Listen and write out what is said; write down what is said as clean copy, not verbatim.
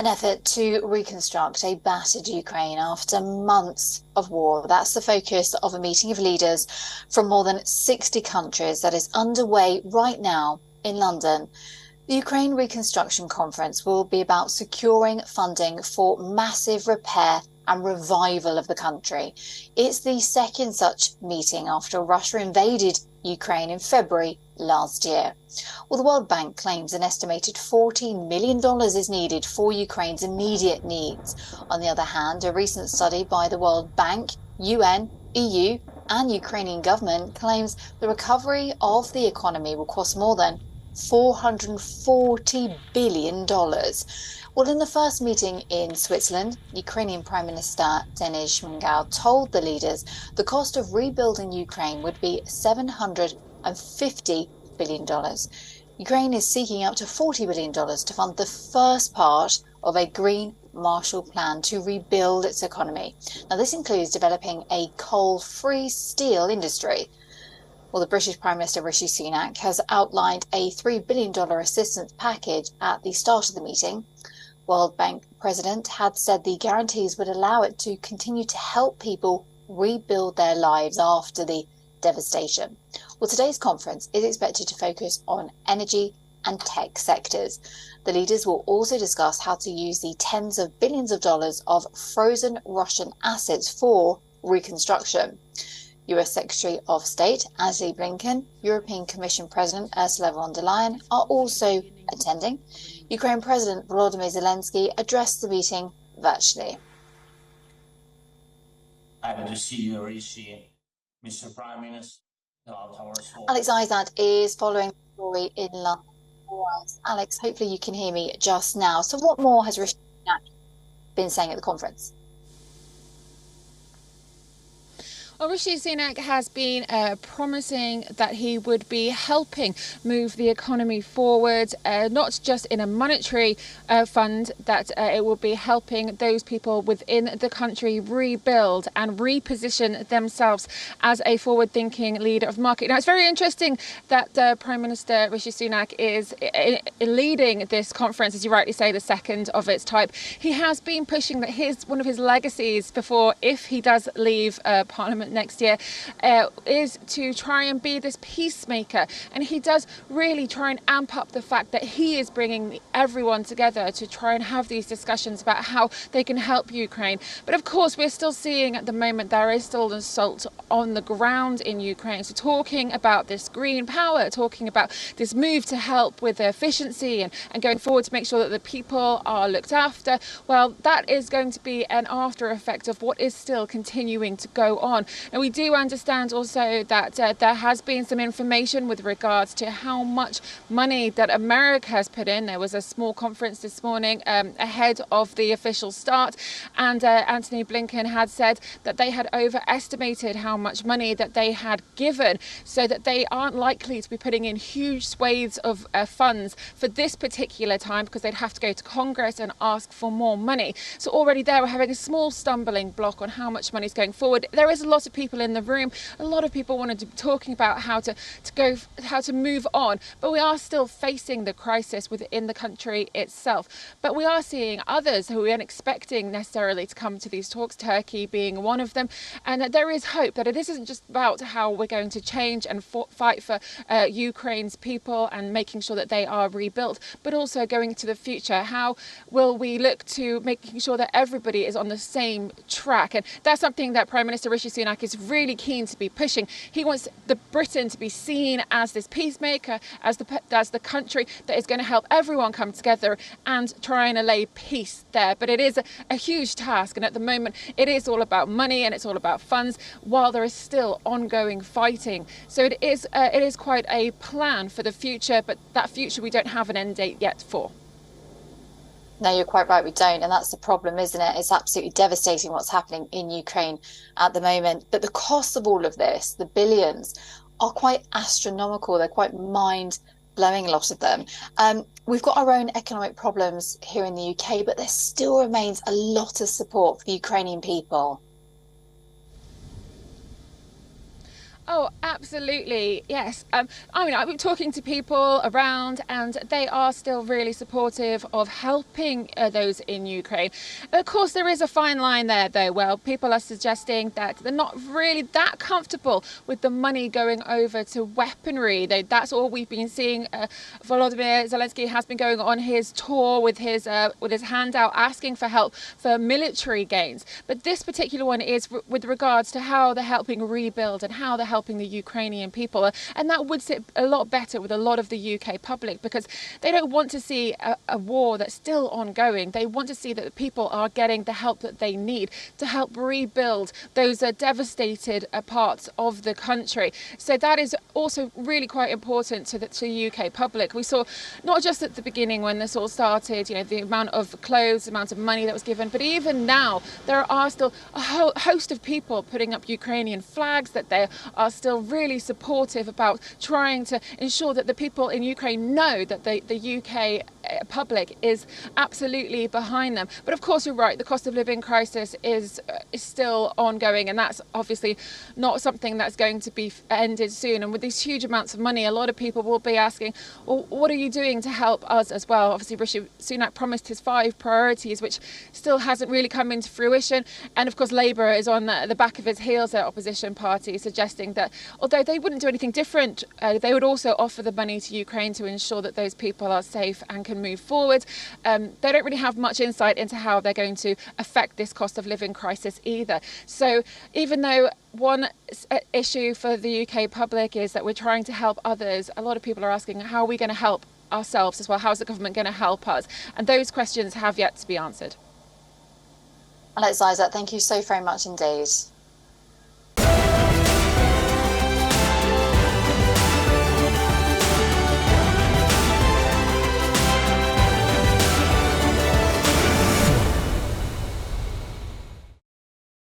An effort to reconstruct a battered Ukraine after months of war. That's the focus of a meeting of leaders from more than 60 countries that is underway right now in London. The Ukraine Reconstruction Conference will be about securing funding for massive repair and revival of the country. It's the second such meeting after Russia invaded Ukraine in February last year. Well, the World Bank claims an estimated $14 million is needed for Ukraine's immediate needs. On the other hand, a recent study by the World Bank, UN, EU, and Ukrainian government claims the recovery of the economy will cost more than $440 billion. Well, in the first meeting in Switzerland, Ukrainian Prime Minister Denis Shmyhal told the leaders the cost of rebuilding Ukraine would be $750 billion. Ukraine is seeking up to $40 billion to fund the first part of a green Marshall Plan to rebuild its economy. Now, this includes developing a coal-free steel industry. Well, the British Prime Minister Rishi Sunak has outlined a $3 billion assistance package at the start of the meeting. World Bank President had said the guarantees would allow it to continue to help people rebuild their lives after the devastation. Well, today's conference is expected to focus on energy and tech sectors. The leaders will also discuss how to use the tens of billions of dollars of frozen Russian assets for reconstruction. US Secretary of State Antony Blinken, European Commission President Ursula von der Leyen are also attending. Ukraine President Volodymyr Zelensky addressed the meeting virtually. Happy to see you, Rishi, Mr. Prime Minister. Alex Izat is following the story in London. Alex, hopefully you can hear me just now. So what more has Rishi Sunak been saying at the conference? Well, Rishi Sunak has been promising that he would be helping move the economy forward, not just in a monetary fund, that it will be helping those people within the country rebuild and reposition themselves as a forward-thinking leader of the market. Now, it's very interesting that Prime Minister Rishi Sunak is leading this conference, as you rightly say, the second of its type. He has been pushing that one of his legacies before, if he does leave Parliament next year, is to try and be this peacemaker, and he does really try and amp up the fact that he is bringing everyone together to try and have these discussions about how they can help Ukraine. But of course, we're still seeing at the moment there is still an assault on the ground in Ukraine. So talking about this green power, talking about this move to help with efficiency and going forward to make sure that the people are looked after, well, that is going to be an after effect of what is still continuing to go on. And we do understand also that there has been some information with regards to how much money that America has put in. There was a small conference this morning ahead of the official start, and Antony Blinken had said that they had overestimated how much money that they had given, so that they aren't likely to be putting in huge swathes of funds for this particular time, because they'd have to go to Congress and ask for more money. So already there we're having a small stumbling block on how much money is going forward. There is a lot of people in the room. A lot of people wanted to be talking about how to move on, but we are still facing the crisis within the country itself. But we are seeing others who we aren't expecting necessarily to come to these talks, Turkey being one of them, and that there is hope that it isn't just about how we're going to change and fight for Ukraine's people and making sure that they are rebuilt, but also going to the future. How will we look to making sure that everybody is on the same track? And that's something that Prime Minister Rishi Sunak is really keen to be pushing. He wants Britain to be seen as this peacemaker, as the country that is going to help everyone come together and try and allay peace there. But it is a huge task, and at the moment it is all about money and it's all about funds, while there is still ongoing fighting. So it is quite a plan for the future, but that future we don't have an end date yet for. No, you're quite right, we don't. And that's the problem, isn't it? It's absolutely devastating what's happening in Ukraine at the moment. But the cost of all of this, the billions, are quite astronomical. They're quite mind-blowing, a lot of them. We've got our own economic problems here in the UK, but there still remains a lot of support for the Ukrainian people. Oh, absolutely, yes. I mean, I've been talking to people around, and they are still really supportive of helping those in Ukraine. Of course, there is a fine line there, though. Well, people are suggesting that they're not really that comfortable with the money going over to weaponry. That's all we've been seeing. Volodymyr Zelensky has been going on his tour with his hand out, asking for help for military gains. But this particular one is with regards to how they're helping rebuild and how they're helping the Ukrainian people, and that would sit a lot better with a lot of the UK public, because they don't want to see a war that's still ongoing. They want to see that the people are getting the help that they need to help rebuild those devastated parts of the country. So that is also really quite important to the UK public. We saw not just at the beginning when this all started, you know, the amount of clothes, the amount of money that was given, but even now there are still a whole host of people putting up Ukrainian flags, that they are still really supportive about trying to ensure that the people in Ukraine know that the UK public is absolutely behind them. But of course, you're right, the cost of living crisis is still ongoing, and that's obviously not something that's going to be ended soon. And with these huge amounts of money, a lot of people will be asking, well, what are you doing to help us as well? Obviously, Rishi Sunak promised his 5 priorities, which still hasn't really come into fruition. And of course, Labour is on the back of his heels, their opposition party, suggesting that although they wouldn't do anything different, they would also offer the money to Ukraine to ensure that those people are safe and can move forward. They don't really have much insight into how they're going to affect this cost of living crisis either. So even though one issue for the UK public is that we're trying to help others, a lot of people are asking, how are we going to help ourselves as well? How's the government going to help us? And those questions have yet to be answered. Alex Isaac, thank you so very much indeed.